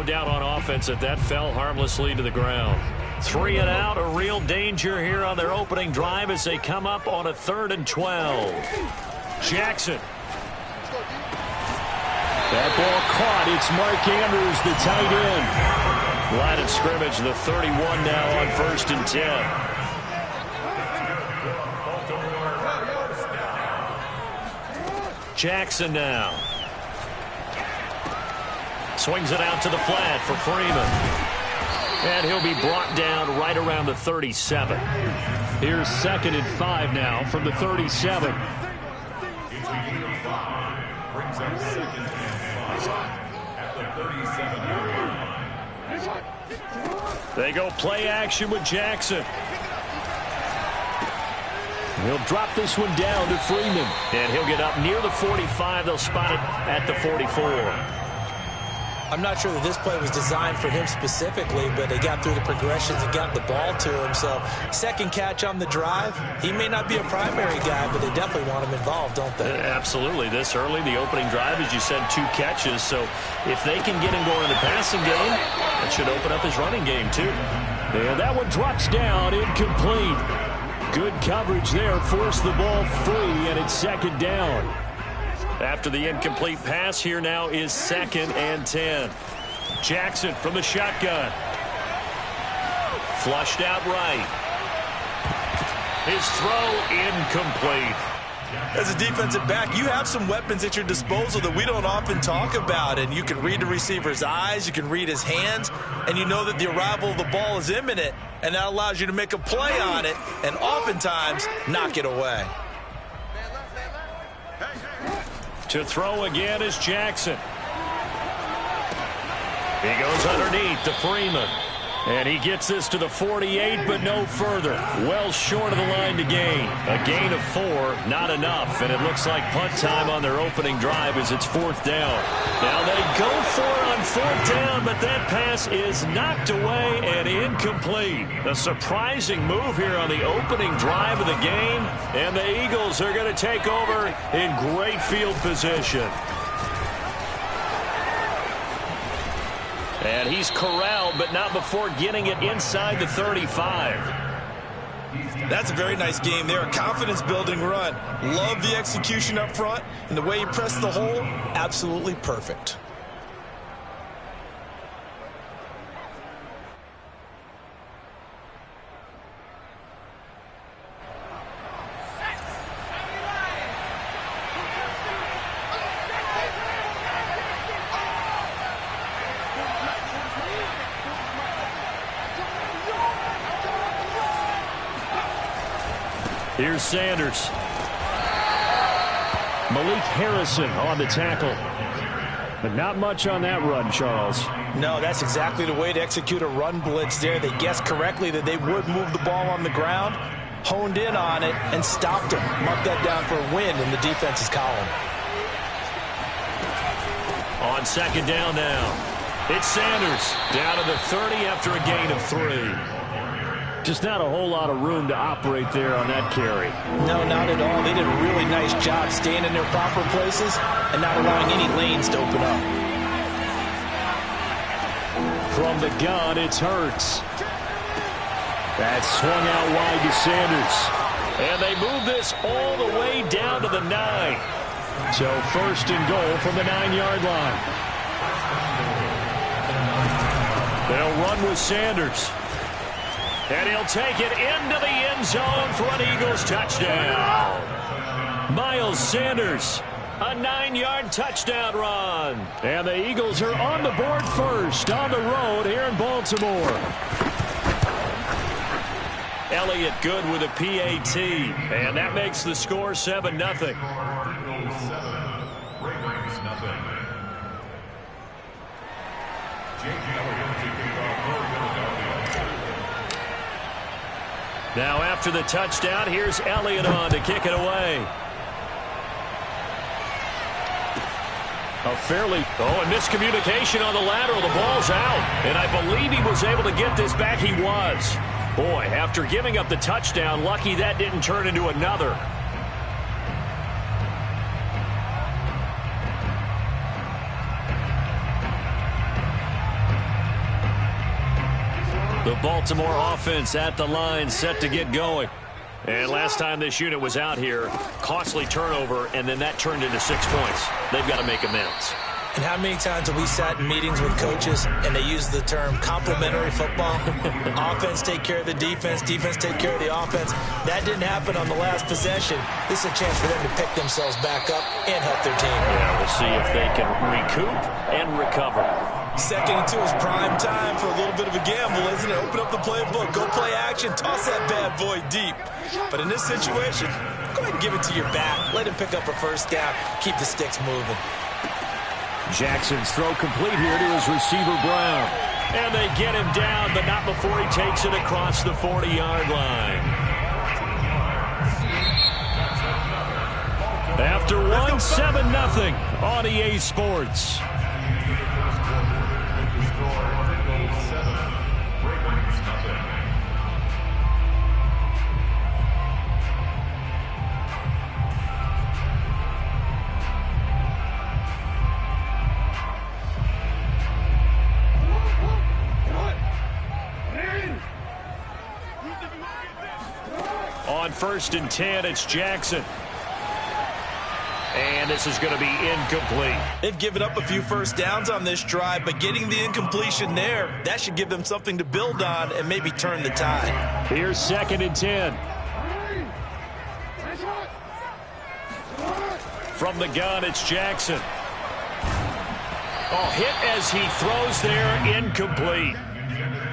doubt on offense that fell harmlessly to the ground. 3 and out, a real danger here on their opening drive as they come up on a 3rd and 12. Jackson. That ball caught. It's Mark Andrews, the tight end. Line of scrimmage, the 31 now on 1st and 10. Jackson now. Swings it out to the flat for Freeman. And he'll be brought down right around the 37. Here's 2nd and 5 now from the 37. They go play action with Jackson. He'll drop this one down to Freeman. And he'll get up near the 45. They'll spot it at the 44. I'm not sure that this play was designed for him specifically, but they got through the progressions and got the ball to him. So, second catch on the drive. He may not be a primary guy, but they definitely want him involved, don't they? Absolutely. This early, the opening drive, as you said, 2 catches. So, if they can get him going in the passing game, that should open up his running game, too. And that one drops down, incomplete. Good coverage there, forced the ball free, and it's 2nd down. After the incomplete pass, here now is 2nd and 10. Jackson from the shotgun. Flushed out right. His throw incomplete. As a defensive back, you have some weapons at your disposal that we don't often talk about. And you can read the receiver's eyes, you can read his hands, and you know that the arrival of the ball is imminent. And that allows you to make a play on it and oftentimes knock it away. To throw again is Jackson. He goes underneath to Freeman. And he gets this to the 48, but no further. Well short of the line to gain. A gain of 4, not enough. And it looks like punt time on their opening drive as it's 4th down. Now they go for it on 4th down, but that pass is knocked away and incomplete. A surprising move here on the opening drive of the game. And the Eagles are going to take over in great field position. And he's corralled, but not before getting it inside the 35. That's a very nice game there. A confidence-building run. Love the execution up front. And the way he pressed the hole, absolutely perfect. Here's Sanders. Malik Harrison on the tackle. But not much on that run, Charles. No, that's exactly the way to execute a run blitz there. They guessed correctly that they would move the ball on the ground, honed in on it, and stopped him. Mark that down for a win in the defense's column. On 2nd down now. It's Sanders down to the 30 after a gain of 3. Just not a whole lot of room to operate there on that carry. No, not at all. They did a really nice job staying in their proper places and not allowing any lanes to open up. From the gun, it's Hurts. That's swung out wide to Sanders. And they move this all the way down to the 9. So 1st and goal from the 9-yard line. They'll run with Sanders. And he'll take it into the end zone for an Eagles touchdown. Miles Sanders, a 9-yard touchdown run. And the Eagles are on the board first on the road here in Baltimore. Elliott good with a PAT. And that makes the score 7-0. Now after the touchdown, here's Elliott on to kick it away. And miscommunication on the lateral. The ball's out. And I believe he was able to get this back. He was. Boy, after giving up the touchdown, lucky that didn't turn into another. The Baltimore offense at the line, set to get going. And last time this unit was out here, costly turnover, and then that turned into 6 points. They've got to make amends. And how many times have we sat in meetings with coaches and they use the term complementary football? Offense take care of the defense, defense take care of the offense. That didn't happen on the last possession. This is a chance for them to pick themselves back up and help their team. Yeah, we'll see if they can recoup and recover. 2nd and 2 is prime time for a little bit of a gamble, isn't it? Open up the playbook, go play action, toss that bad boy deep. But in this situation, go ahead and give it to your back. Let him pick up a first down, keep the sticks moving. Jackson's throw complete here to his receiver, Brown. And they get him down, but not before he takes it across the 40-yard line. After one, 7-0 on EA Sports. On 1st and 10, it's Jackson. And this is going to be incomplete. They've given up a few first downs on this drive, but getting the incompletion there, that should give them something to build on and maybe turn the tide. Here's 2nd and 10. From the gun, it's Jackson. Oh, hit as he throws there, incomplete.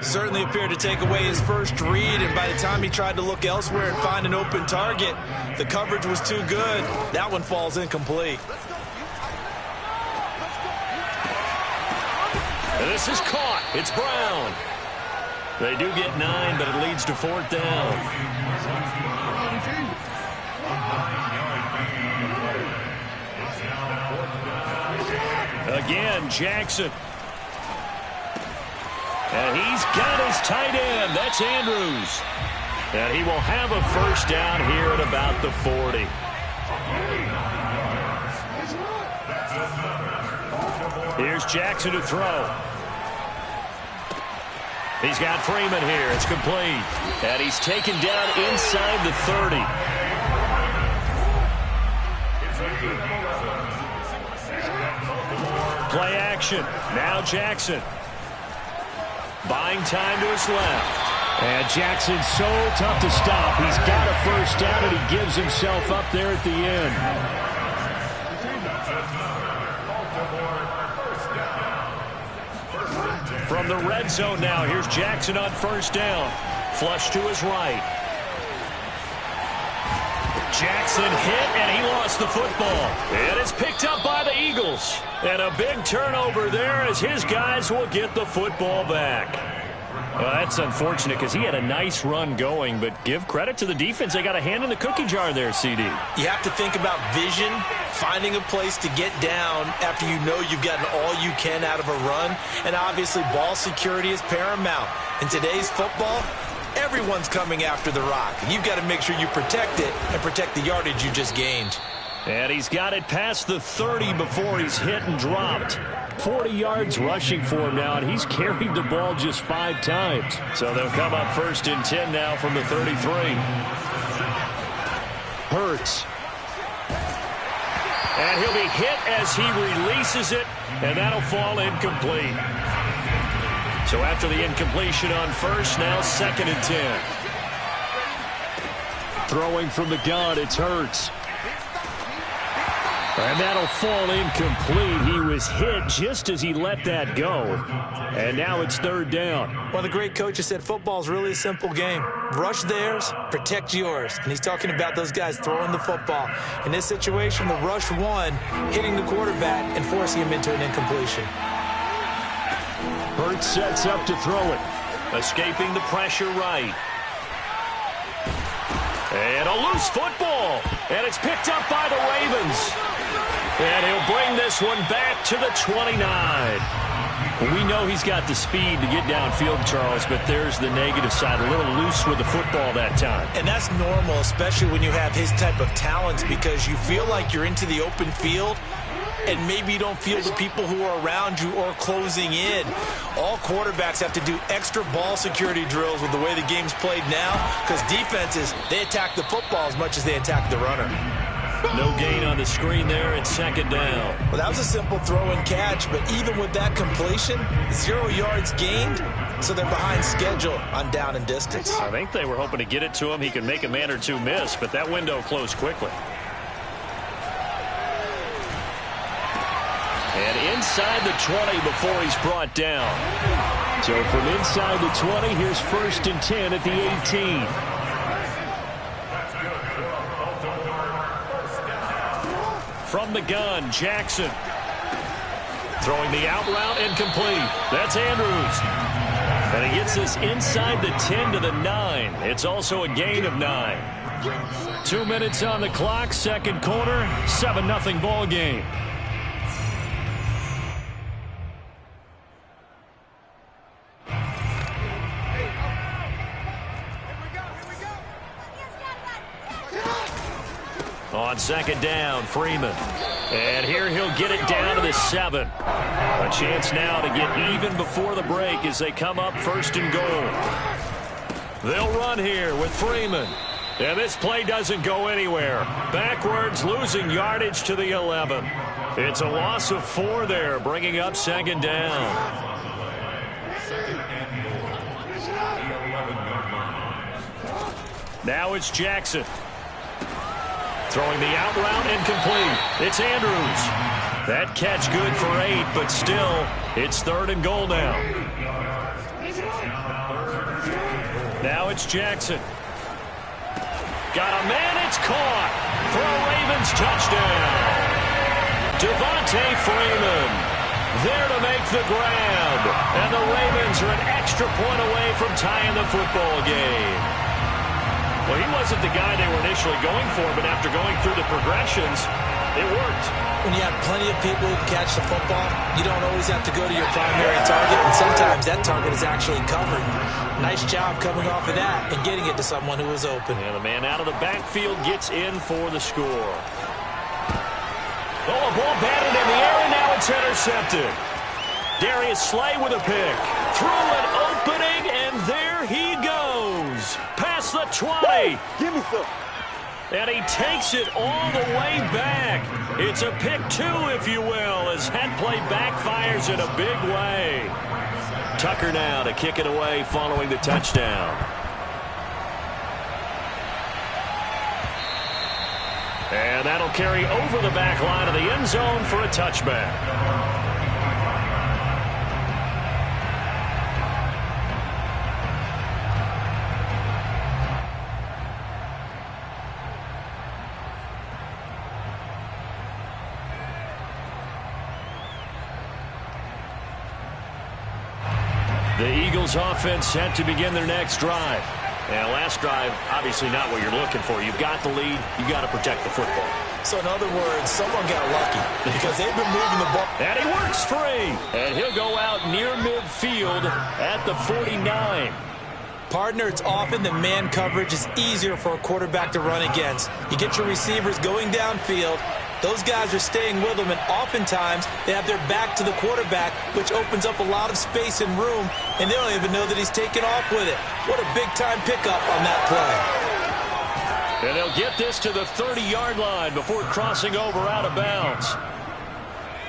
Certainly appeared to take away his first read, and by the time he tried to look elsewhere and find an open target, the coverage was too good. That one falls incomplete. And this is caught. It's Brown. They do get 9, but it leads to 4th down. Again, Jackson. And he's got his tight end. That's Andrews. And he will have a first down here at about the 40. Here's Jackson to throw. He's got Freeman here. It's complete. And he's taken down inside the 30. Play action. Now Jackson. Buying time to his left. And Jackson's so tough to stop. He's got a first down, and he gives himself up there at the end. From the red zone now, here's Jackson on first down. Flush to his right. Jackson hit, and he lost the football. And it's picked up by the Eagles. And a big turnover there as his guys will get the football back. Well, that's unfortunate because he had a nice run going, but give credit to the defense. They got a hand in the cookie jar there, CD. You have to think about vision, finding a place to get down after you know you've gotten all you can out of a run, and obviously ball security is paramount. In today's football, everyone's coming after the rock. You've got to make sure you protect it and protect the yardage you just gained. And he's got it past the 30 before he's hit and dropped. 40 yards rushing for him now, and he's carried the ball just 5 times. So they'll come up 1st and 10 now from the 33. Hurts. And he'll be hit as he releases it, and that'll fall incomplete. So after the incompletion on first, now 2nd and 10. Throwing from the gun, it's Hurts. And that'll fall incomplete. He was hit just as he let that go. And now it's 3rd down. Well, the great coach said football's really a simple game. Rush theirs, protect yours. And he's talking about those guys throwing the football. In this situation, the rush won, hitting the quarterback and forcing him into an incompletion. Hurts sets up to throw it. Escaping the pressure right. And a loose football. And it's picked up by the Ravens. And he'll bring this one back to the 29. We know he's got the speed to get downfield, Charles, but there's the negative side. A little loose with the football that time. And that's normal, especially when you have his type of talents, because you feel like you're into the open field, and maybe you don't feel the people who are around you or closing in. All quarterbacks have to do extra ball security drills with the way the game's played now, because defenses, they attack the football as much as they attack the runner. No gain on the screen there. It's second down. Well, that was a simple throw and catch, but even with that completion, 0 yards gained, so they're behind schedule on down and distance. I think they were hoping to get it to him. He could make a man or two miss, but that window closed quickly. And inside the 20 before he's brought down. So from inside the 20, here's 1st and 10 at the 18. From the gun, Jackson. Throwing the out route incomplete. That's Andrews. And he gets this inside the 10 to the 9. It's also a gain of 9. 2 minutes on the clock, second quarter, 7-0 ball game. On second down, Freeman. And here he'll get it down to the 7. A chance now to get even before the break as they come up 1st and goal. They'll run here with Freeman. And this play doesn't go anywhere. Backwards, losing yardage to the 11. It's a loss of 4 there, bringing up second down. Now it's Jackson. Throwing the out route incomplete. It's Andrews. That catch good for 8, but still, it's 3rd and goal now. Now it's Jackson. Got a man, it's caught for a Ravens touchdown. Devontae Freeman there to make the grab. And the Ravens are an extra point away from tying the football game. Well, he wasn't the guy they were initially going for, but after going through the progressions, it worked. When you have plenty of people who can catch the football, you don't always have to go to your primary target, and sometimes that target is actually covered. Nice job coming off of that and getting it to someone who was open. And the man out of the backfield gets in for the score. Oh, a ball batted in the air, and now it's intercepted. Darius Slay with a pick. Through an opening, and there he goes. Past the 20. Give me some. And he takes it all the way back. It's a pick 2, if you will, as that play backfires in a big way. Tucker now to kick it away following the touchdown. And that'll carry over the back line of the end zone for a touchback. The Eagles offense set to begin their next drive. And last drive, obviously not what you're looking for. You've got the lead. You've got to protect the football. So in other words, someone got lucky because they've been moving the ball. And he works free. And he'll go out near midfield at the 49. Partner, it's often that man coverage is easier for a quarterback to run against. You get your receivers going downfield. Those guys are staying with them, and oftentimes they have their back to the quarterback, which opens up a lot of space and room, and they don't even know that he's taken off with it. What a big-time pickup on that play. And they'll get this to the 30-yard line before crossing over out of bounds.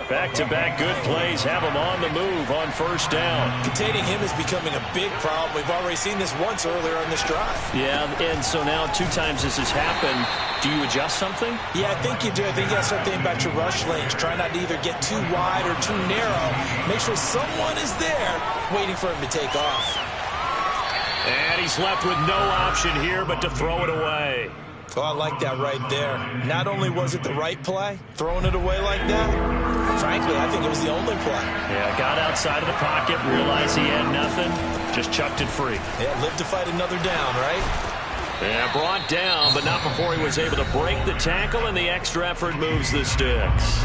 Back-to-back good plays have him on the move on first down. Containing him is becoming a big problem. We've already seen this once earlier on this drive. Yeah, and so now 2 times this has happened. Do you adjust something? Yeah, I think you do. I think you got to start thinking about your rush lanes. Try not to either get too wide or too narrow. Make sure someone is there waiting for him to take off. And he's left with no option here but to throw it away. Oh, I like that right there. Not only was it the right play, throwing it away like that, frankly, I think it was the only play. Yeah, got outside of the pocket, realized he had nothing, just chucked it free. Yeah, lived to fight another down, right? Yeah, brought down, but not before he was able to break the tackle, and the extra effort moves the sticks.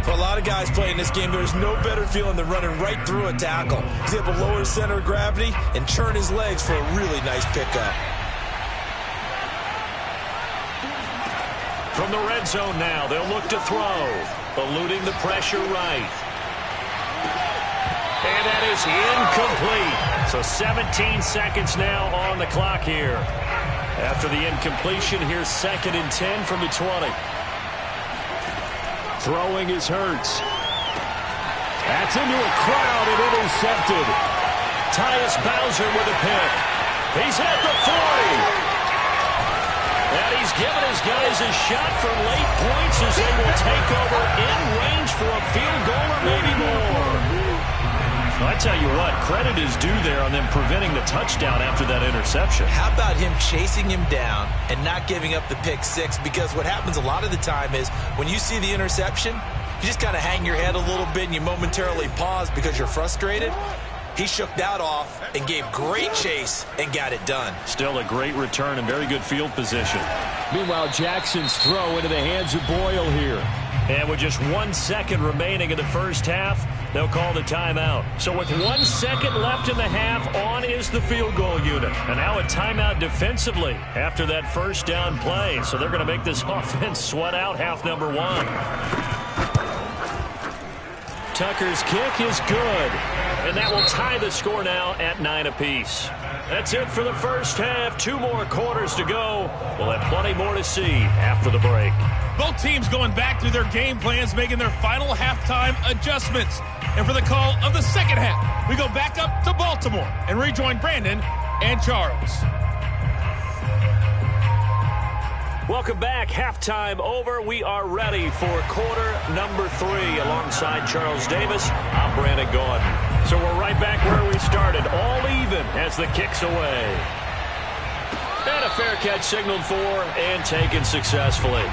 For a lot of guys playing this game, there's no better feeling than running right through a tackle. He's able to lower his center of gravity and churn his legs for a really nice pickup. From the red zone now, they'll look to throw. Eluding the pressure right. And that is incomplete. So 17 seconds now on the clock here. After the incompletion, here's 2nd and 10 from the 20. Throwing is Hurts. That's into a crowd and intercepted. Tyus Bowser with a pick. He's at the 40. And he's given his guys a shot for late points as they will take over in range for a field goal or maybe more. I tell you what, credit is due there on them preventing the touchdown after that interception. How about him chasing him down and not giving up the pick six? Because what happens a lot of the time is when you see the interception, you just kind of hang your head a little bit and you momentarily pause because you're frustrated. He shook that off and gave great chase and got it done. Still a great return and very good field position. Meanwhile, Jackson's throw into the hands of Boyle here. And with just 1 second remaining in the first half, they'll call the timeout. So with 1 second left in the half, on is the field goal unit. And now a timeout defensively after that first down play. So they're going to make this offense sweat out half number 1. Tucker's kick is good. And that will tie the score now at 9 apiece. That's it for the first half. 2 more quarters to go. We'll have plenty more to see after the break. Both teams going back through their game plans, making their final halftime adjustments. And for the call of the second half, we go back up to Baltimore and rejoin Brandon and Charles. Welcome back. Halftime over. We are ready for quarter number 3 alongside Charles Davis. I'm Brandon Gaudin. So we're right back where we started. All even as the kick's away. And a fair catch signaled for and taken successfully.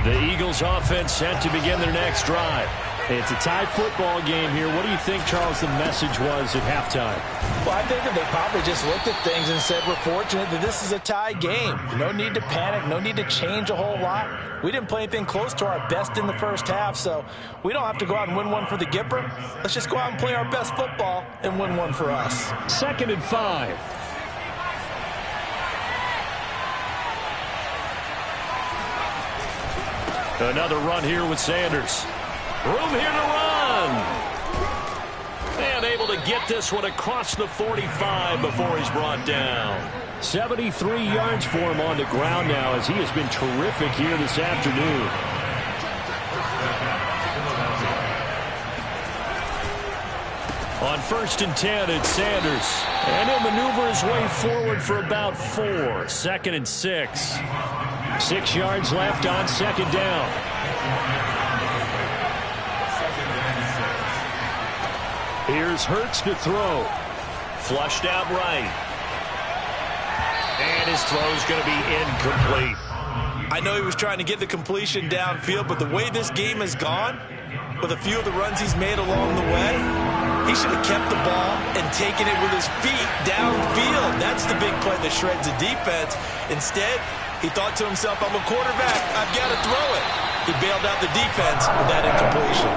The Eagles offense set to begin their next drive. It's a tie football game here. What do you think, Charles, the message was at halftime? Well, I think that they probably just looked at things and said, we're fortunate that this is a tie game. No need to panic. No need to change a whole lot. We didn't play anything close to our best in the first half, so we don't have to go out and win one for the Gipper. Let's just go out and play our best football and win one for us. 2nd and 5. Another run here with Sanders. Room here to run. And able to get this one across the 45 before he's brought down. 73 yards for him on the ground now as he has been terrific here this afternoon. On 1st and 10, it's Sanders. And he'll maneuver his way forward for about 4. 2nd and 6. 6 yards left on 2nd down. Here's Hurts to throw. Flushed out right. And his throw's going to be incomplete. I know he was trying to get the completion downfield, but the way this game has gone, with a few of the runs he's made along the way, he should have kept the ball and taken it with his feet downfield. That's the big play that shreds the defense. Instead, he thought to himself, I'm a quarterback. I've got to throw it. He bailed out the defense with that incompletion.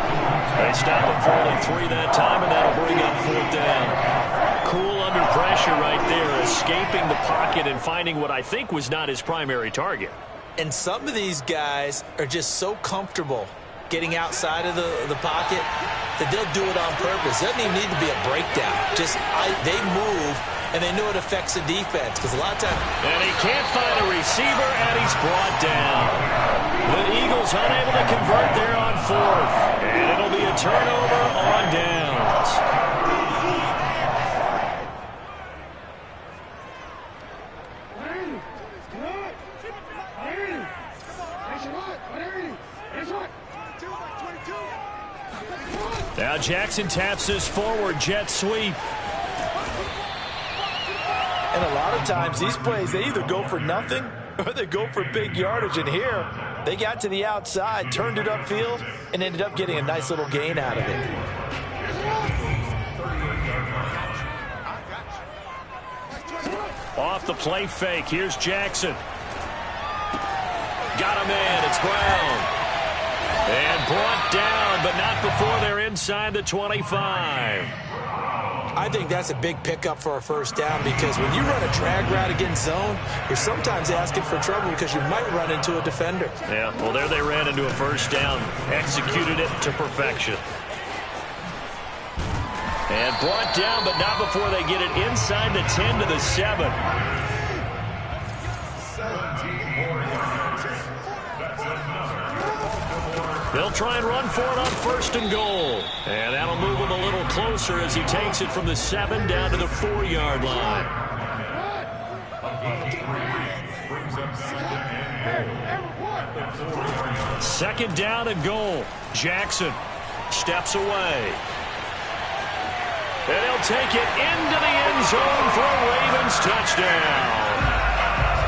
They stop him for only 3 that time, and that'll bring up 4th down. Cool under pressure right there, escaping the pocket and finding what I think was not his primary target. And some of these guys are just so comfortable getting outside of the pocket that they'll do it on purpose. Doesn't even need to be a breakdown. They move, and they know it affects the defense. Because a lot of times... And he can't find a receiver, and he's brought down. The Eagles unable to convert there on 4th. And it'll be a turnover on downs. Now Jackson taps this forward jet sweep. And a lot of times, these plays, they either go for nothing or they go for big yardage. And here, they got to the outside, turned it upfield, and ended up getting a nice little gain out of it. Off the play fake, here's Jackson. Got him in, it's Brown. And brought down one, but not before they're inside the 25. I think that's a big pickup for a first down because when you run a drag route against zone, you're sometimes asking for trouble because you might run into a defender. Yeah, well, there they ran into a first down, executed it to perfection. And brought down, but not before they get it inside the 10 to the 7. They'll try and run for it on first and goal. And that'll move him a little closer as he takes it from the 7 down to the 4-yard line. Second down and goal. Jackson steps away. And he'll take it into the end zone for a Ravens touchdown.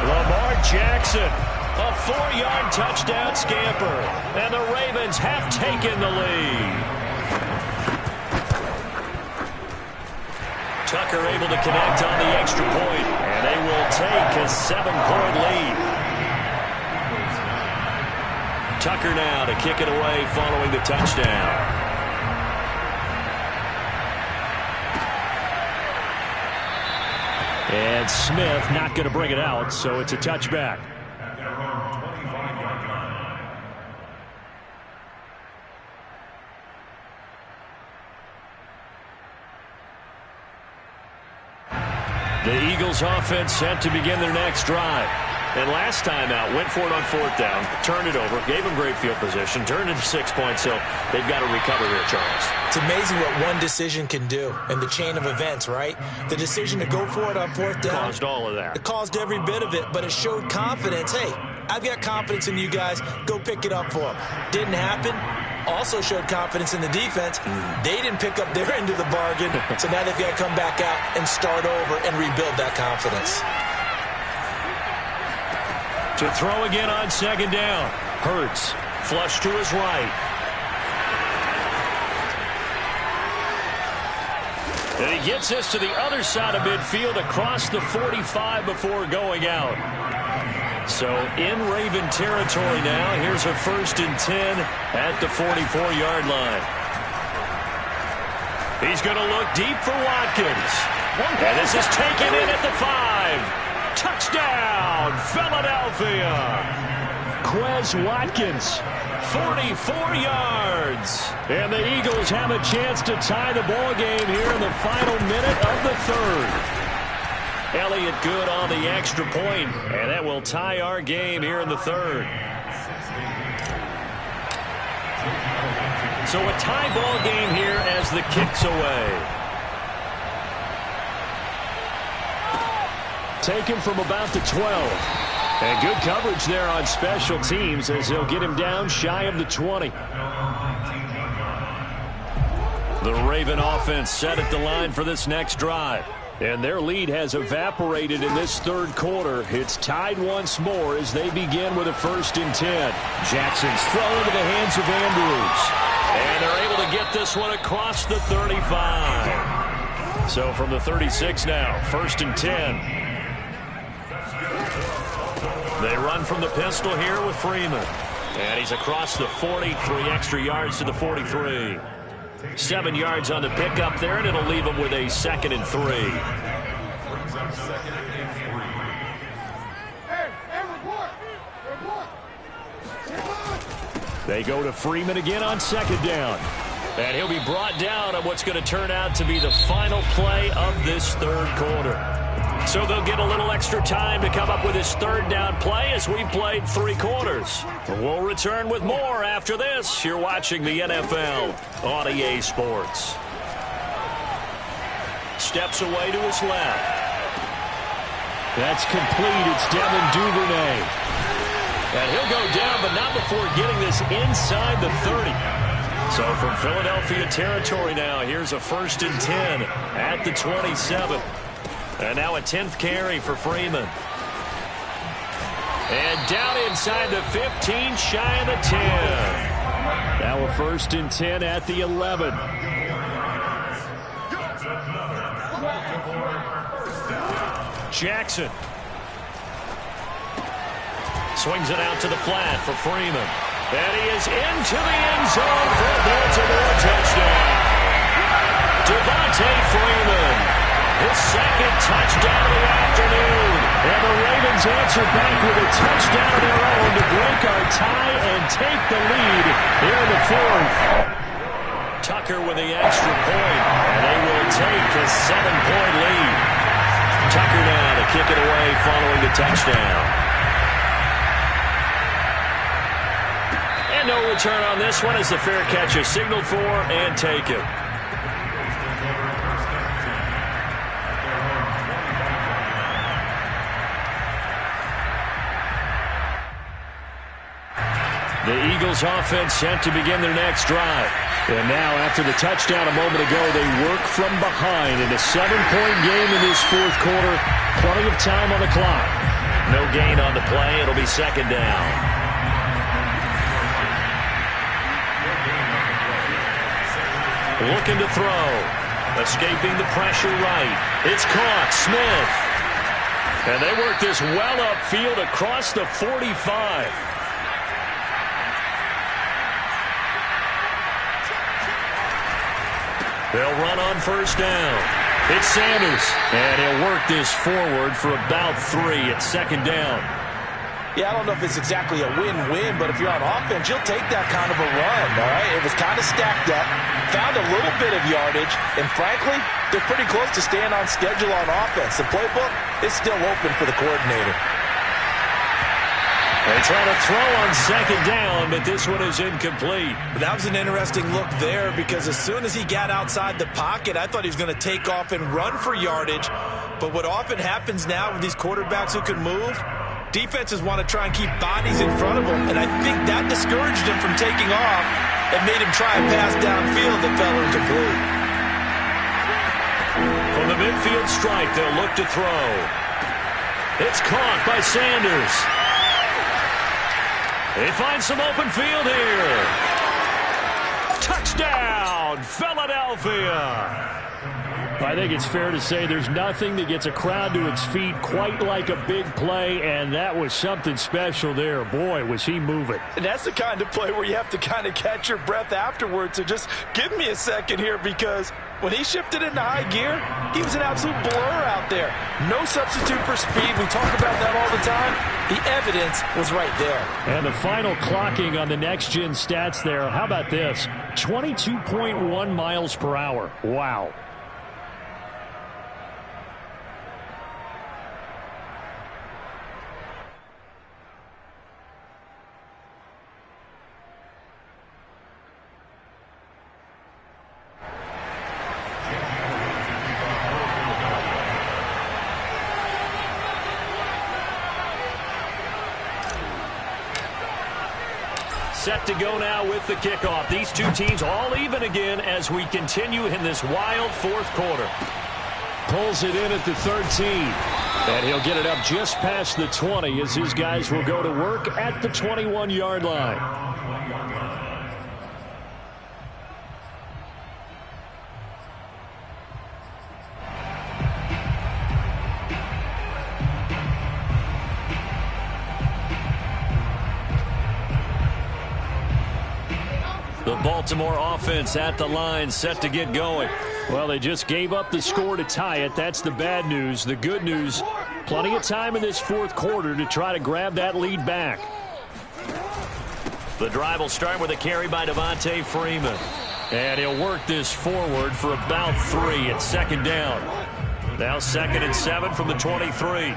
Lamar Jackson, a 4-yard touchdown scamper. And the Ravens have taken the lead. Tucker able to connect on the extra point. And they will take a 7-point lead. Tucker now to kick it away following the touchdown. And Smith not going to bring it out, so it's a touchback. The Eagles offense set to begin their next drive. And last time out, went for it on 4th down, turned it over, gave them great field position, turned it to 6 points, so they've got to recover here, Charles. It's amazing what one decision can do in the chain of events, right? The decision to go for it on 4th down. Caused all of that. It caused every bit of it, but it showed confidence. Hey, I've got confidence in you guys. Go pick it up for them. Didn't happen. Also showed confidence in the defense. They didn't pick up their end of the bargain, so now they've got to come back out and start over and rebuild that confidence. To throw again on second down. Hurts. Flush to his right. And he gets this to the other side of midfield across the 45 before going out. So in Raven territory now. Here's a 1st and 10 at the 44-yard line. He's going to look deep for Watkins. And this is taken in at the 5. Touchdown, Philadelphia. Quez Watkins, 44 yards. And the Eagles have a chance to tie the ball game here in the final minute of the 3rd. Elliott good on the extra point, and that will tie our game here in the 3rd. So a tie ball game here as the kick's away. Taken from about the 12. And good coverage there on special teams as they'll get him down shy of the 20. The Raven offense set at the line for this next drive. And their lead has evaporated in this 3rd quarter. It's tied once more as they begin with a 1st and 10. Jackson's throw into the hands of Andrews. And they're able to get this one across the 35. So from the 36 now, 1st and 10. They run from the pistol here with Freeman. And he's across the 40, 3 extra yards to the 43. 7 yards on the pickup there, and it'll leave him with a 2nd and 3. They go to Freeman again on 2nd down. And he'll be brought down on what's going to turn out to be the final play of this 3rd quarter. So they'll get a little extra time to come up with his 3rd down play as we played 3 quarters. We'll return with more after this. You're watching the NFL on EA Sports. Steps away to his left. That's complete. It's Devin Duvernay. And he'll go down, but not before getting this inside the 30. So from Philadelphia territory now, here's a 1st and 10 at the 27. And now a 10th carry for Freeman. And down inside the 15, shy of the 10. Now a 1st and 10 at the 11. Jackson. Swings it out to the flat for Freeman. And he is into the end zone for a Devontae Freeman, his second touchdown of the afternoon. And the Ravens answer back with a touchdown of their own to break our tie and take the lead here in the fourth. Tucker with the extra point, and they will take a 7-point lead. Tucker now to kick it away following the touchdown. And no return on this one as the fair catch is signaled for and taken. The Eagles offense set to begin their next drive. And now, after the touchdown a moment ago, they work from behind in a 7-point game in this fourth quarter. Plenty of time on the clock. No gain on the play. It'll be second down. Looking to throw. Escaping the pressure right. It's caught. Smith. And they work this well upfield across the 45. They'll run on first down. It's Sanders. And he'll work this forward for about 3 at second down. Yeah, I don't know if it's exactly a win-win, but if you're on offense, you'll take that kind of a run, all right? It was kind of stacked up, found a little bit of yardage, and frankly, they're pretty close to staying on schedule on offense. The playbook is still open for the coordinator. They try to throw on second down, but this one is incomplete. That was an interesting look there because as soon as he got outside the pocket, I thought he was going to take off and run for yardage. But what often happens now with these quarterbacks who can move, defenses want to try and keep bodies in front of them, and I think that discouraged him from taking off and made him try a pass downfield that fell incomplete. From the midfield strike, they'll look to throw. It's caught by Sanders. They find some open field here. Touchdown, Philadelphia. I think it's fair to say there's nothing that gets a crowd to its feet quite like a big play, and that was something special there. Boy, was he moving. And that's the kind of play where you have to kind of catch your breath afterwards. So just give me a second here, because when he shifted into high gear, he was an absolute blur out there. No substitute for speed. We talk about that all the time. The evidence was right there. And the final clocking on the next-gen stats there. How about this? 22.1 miles per hour. Wow. Set to go now with the kickoff. These two teams all even again as we continue in this wild fourth quarter. Pulls it in at the 13. And he'll get it up just past the 20 as his guys will go to work at the 21-yard line. The Baltimore offense at the line, set to get going. Well, they just gave up the score to tie it. That's the bad news. The good news, plenty of time in this fourth quarter to try to grab that lead back. The drive will start with a carry by Devontae Freeman. And he'll work this forward for about 3 at second down. Now 2nd and 7 from the 23.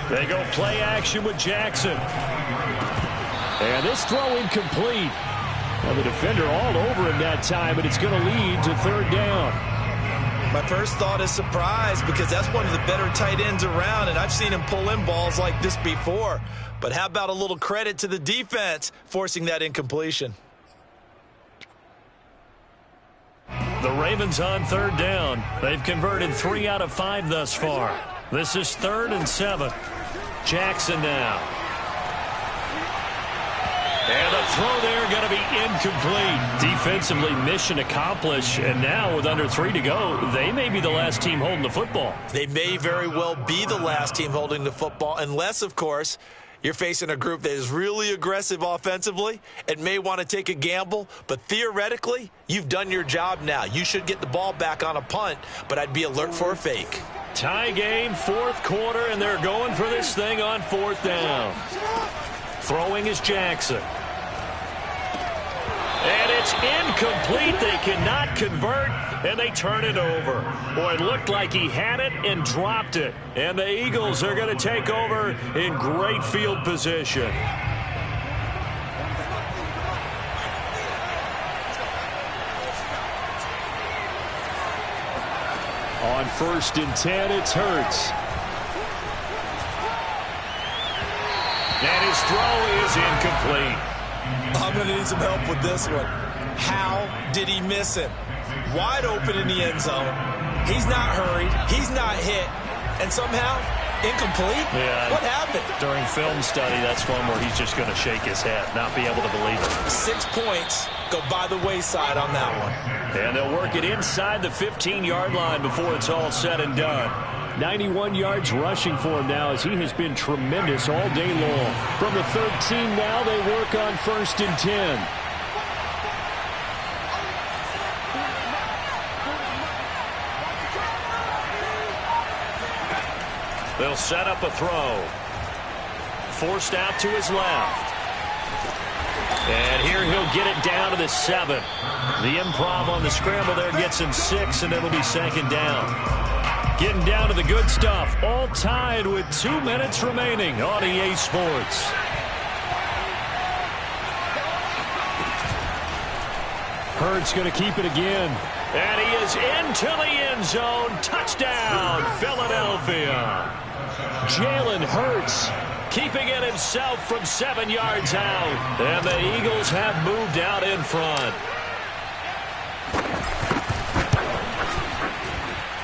They go play action with Jackson. And this throw incomplete. Well, the defender all over him that time, but it's going to lead to third down. My first thought is surprise, because that's one of the better tight ends around, and I've seen him pull in balls like this before. But how about a little credit to the defense forcing that incompletion? The Ravens on third down. They've converted 3 out of 5 thus far. This is 3rd and 7. Jackson now. And the throw there going to be incomplete. Defensively, mission accomplished. And now with under 3 to go, they may be the last team holding the football. They may very well be the last team holding the football, unless, of course, You're facing a group that is really aggressive offensively and may want to take a gamble, but theoretically, you've done your job now. You should get the ball back on a punt, but I'd be alert for a fake. Tie game, fourth quarter, and they're going for this thing on fourth down. Throwing is Jackson. And it's incomplete. They cannot convert, and they turn it over. Boy, it looked like he had it and dropped it. And the Eagles are going to take over in great field position. On 1st and 10, it's Hurts. And his throw is incomplete. I'm going to need some help with this one. How did he miss him? Wide open in the end zone. He's not hurried. He's not hit. And somehow, incomplete? Yeah. What happened? During film study, that's one where he's just going to shake his head, not be able to believe it. 6 points go by the wayside on that one. And they'll work it inside the 15-yard line before it's all said and done. 91 yards rushing for him now as he has been tremendous all day long. From the 13 now, they work on 1st and 10. They'll set up a throw. Forced out to his left. And here he'll get it down to the 7. The improv on the scramble there gets him 6, and it'll be 2nd down. Getting down to the good stuff. All tied with 2 minutes remaining on EA Sports. Hurts going to keep it again. And he is into the end zone. Touchdown, Philadelphia. Jalen Hurts keeping it himself from 7 yards out. And the Eagles have moved out in front.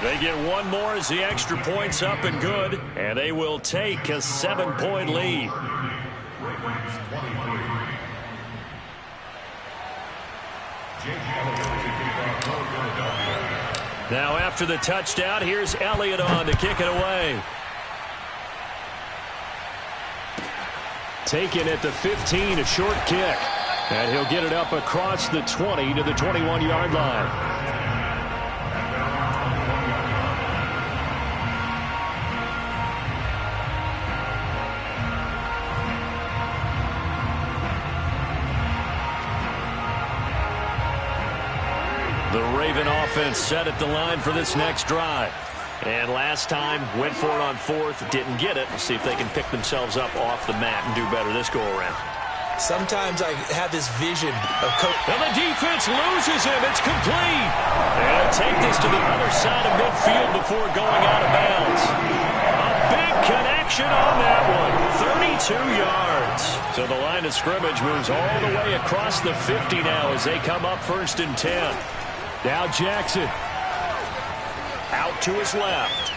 They get one more as the extra point's up and good. And they will take a 7-point lead. Now after the touchdown, here's Elliott on to kick it away. Taken at the 15, a short kick. And he'll get it up across the 20 to the 21-yard line. The Raven offense set at the line for this next drive. And last time, went for it on 4th, didn't get it. We'll see if they can pick themselves up off the mat and do better this go-around. Sometimes I have this vision of coach. And the defense loses him. It's complete. And take this to the other side of midfield before going out of bounds. A big connection on that one. 32 yards. So the line of scrimmage moves all the way across the 50 now as they come up 1st and 10. Now Jackson. Out to his left.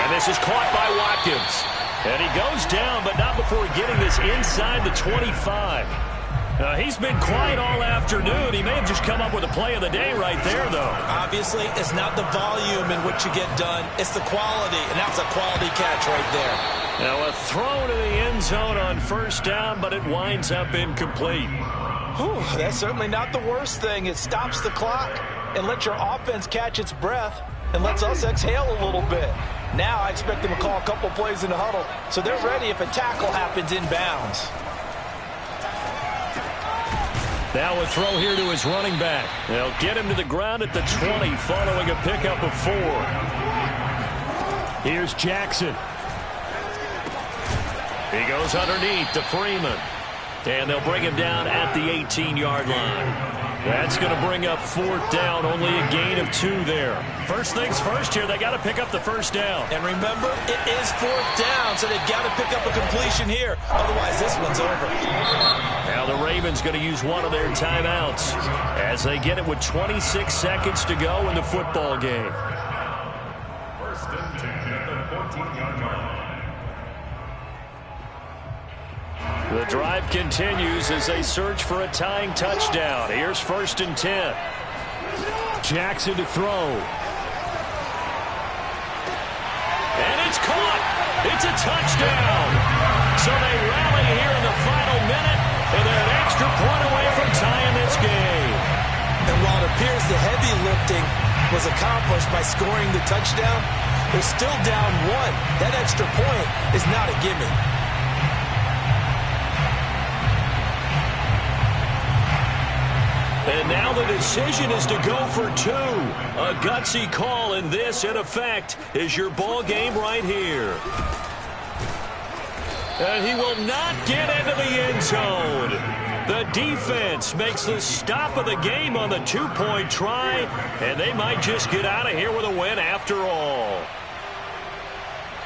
And this is caught by Watkins. And he goes down, but not before getting this inside the 25. He's been quiet all afternoon. He may have just come up with a play of the day right there, though. Obviously, it's not the volume in which you get done. It's the quality, and that's a quality catch right there. Now a throw to the end zone on 1st down, but it winds up incomplete. Whew, that's certainly not the worst thing. It stops the clock and lets your offense catch its breath and lets us exhale a little bit. Now I expect them to call a couple plays in the huddle so they're ready if a tackle happens inbounds. Now a throw here to his running back. They'll get him to the ground at the 20 following a pickup of 4. Here's Jackson. He goes underneath to Freeman. And they'll bring him down at the 18-yard line. That's going to bring up 4th down, only a gain of 2 there. First things first here, they got to pick up the 1st down. And remember, it is 4th down, so they've got to pick up a completion here. Otherwise, this one's over. Now the Ravens going to use one of their timeouts as they get it with 26 seconds to go in the football game. 1st and 10 at the 14-yard line. The drive continues as they search for a tying touchdown. Here's 1st and 10. Jackson to throw. And it's caught. It's a touchdown. So they rally here in the final minute, and they're an extra point away from tying this game. And while it appears the heavy lifting was accomplished by scoring the touchdown, they're still down 1. That extra point is not a gimme. And now the decision is to go for 2. A gutsy call, and this, in effect, is your ball game right here. And he will not get into the end zone. The defense makes the stop of the game on the 2-point try, and they might just get out of here with a win after all.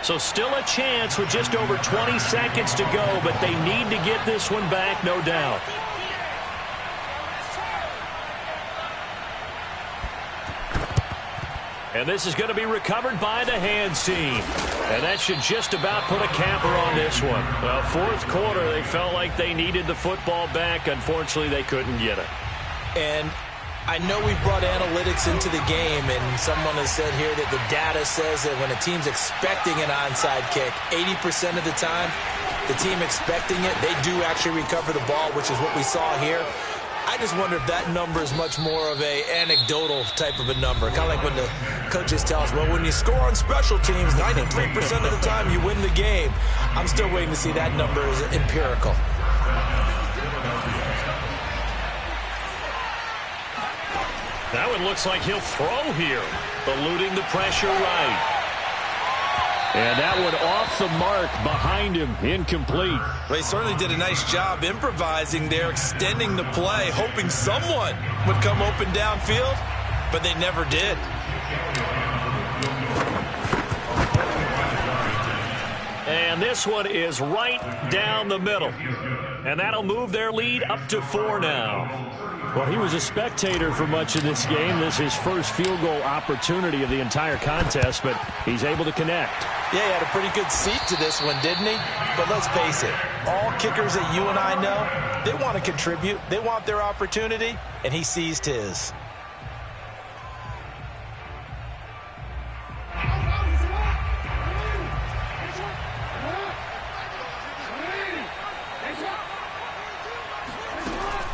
So still a chance with just over 20 seconds to go, but they need to get this one back, no doubt. And this is going to be recovered by the hands team. And that should just about put a capper on this one. Well, fourth quarter, they felt like they needed the football back. Unfortunately, they couldn't get it. And I know we brought analytics into the game, and someone has said here that the data says that when a team's expecting an onside kick, 80% of the time, the team expecting it, they do actually recover the ball, which is what we saw here. I just wonder if that number is much more of a anecdotal type of a number. Kind of like when the coaches tell us, well, when you score on special teams, 93% of the time you win the game. I'm still waiting to see that number as empirical. Now it looks like he'll throw here, eluding the pressure right. And that one off the mark behind him, incomplete. Well, he certainly did a nice job improvising there, extending the play, hoping someone would come open downfield, but they never did. And this one is right down the middle. And that'll move their lead up to 4 now. Well, he was a spectator for much of this game. This is his first field goal opportunity of the entire contest, but he's able to connect. Yeah, he had a pretty good seat to this one, didn't he? But let's face it, all kickers that you and I know, they want to contribute. They want their opportunity, and he seized his.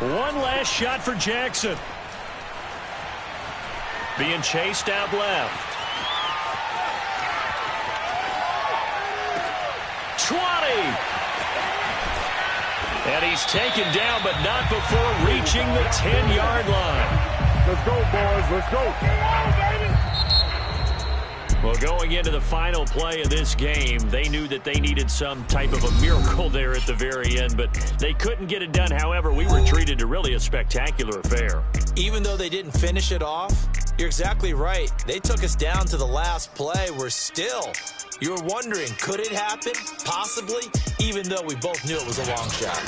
One last shot for Jackson. Being chased out left. 20. And he's taken down, but not before reaching the 10-yard line. Let's go, boys. Let's go. Well, going into the final play of this game, they knew that they needed some type of a miracle there at the very end, but they couldn't get it done. However, we were treated to really a spectacular affair. Even though they didn't finish it off, you're exactly right. They took us down to the last play. We're still, you're wondering, could it happen? Possibly, even though we both knew it was a long shot.